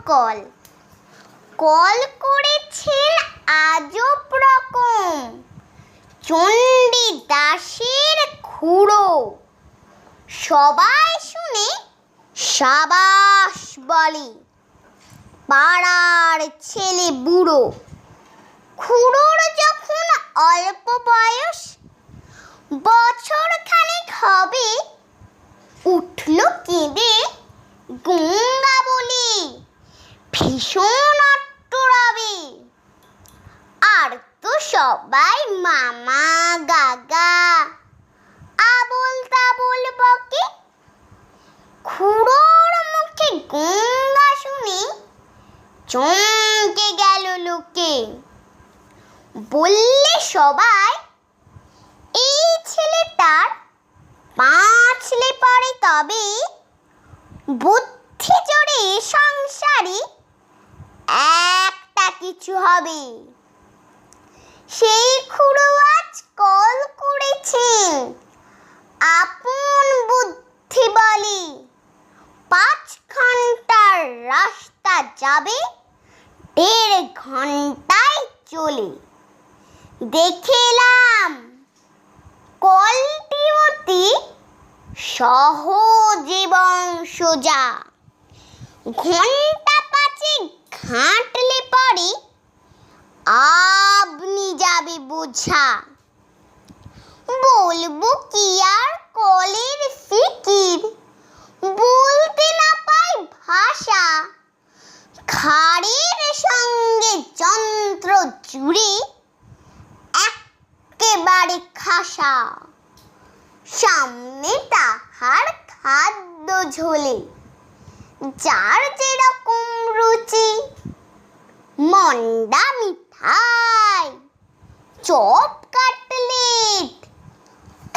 Call. Call করেছেন আজব রকম, চণ্ডীদাসের খুড়ো। সবাই শুনে সাবাস বলে, পাড়ার ছেলে বুড়ো। খুড়োর যখন অল্প বয়স, বছর খানেক হবে, উঠল কেঁদে গঙ্গা বলে, ভীষণ অট্টরবে। আর তো সবাই মামা গাগা আবোল তাবোল বকে। খুড়োর মুখে গঙ্গা শুনে চমকে গেল লোকে। বললে সবাই, এই ছেলেটার 5 পড়ে, তবে বুদ্ধি জোরে সংসারে একটা কিছু হবে। সেই খুড়ো আজ কল করেছেন আপন বুদ্ধি বলে, 5 ঘন্টার রাস্তা যাবে 1.5 ঘন্টায় চলে। দেখে এলাম কলটি অতি সহজ এবং সোজা। ঘন্টা 5 ঘাঁটলে পরে আপনি যাবে বোঝা। বলবো কি আর কলের ফিকির, বলতে না পাই ভাষা। খাড়ের সঙ্গে যন্ত্র জুড়ে একেবারে খাসা। সামনে তাহার খাদ্য ঝোলে, যার যেরকম রুচি। মন্ডা মিঠাই, চপ কাটলেট,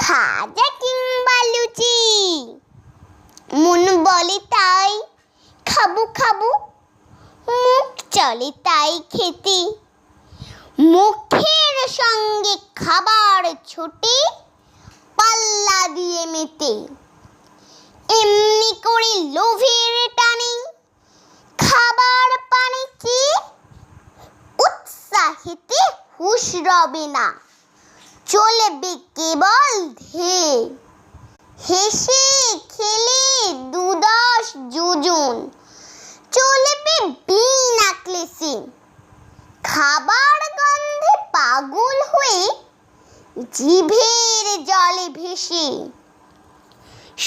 খাজা কিংবা লুচি। মন বলে তাই খাবো খাবো, মুখ চলে তাই খেতে। মুখের সঙ্গে খাবার ছোটে পাল্লা দিয়ে মেতে। এমনি করে লোভের টানে খাবার পানে চেয়ে উৎসাহেতে হুঁশ রবে না, চলবে কেবল ধেয়ে। হেসে খেলে 2-10 যোজন চলবে বিনা ক্লেশে। খাবার গন্ধে পাগল হয়ে জিভের জলে ভেসে।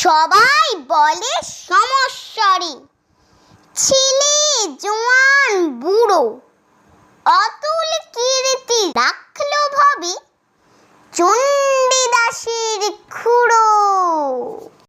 সবাই বলে সমস্বরে, ছেলে জোয়ান বুড়ো, অত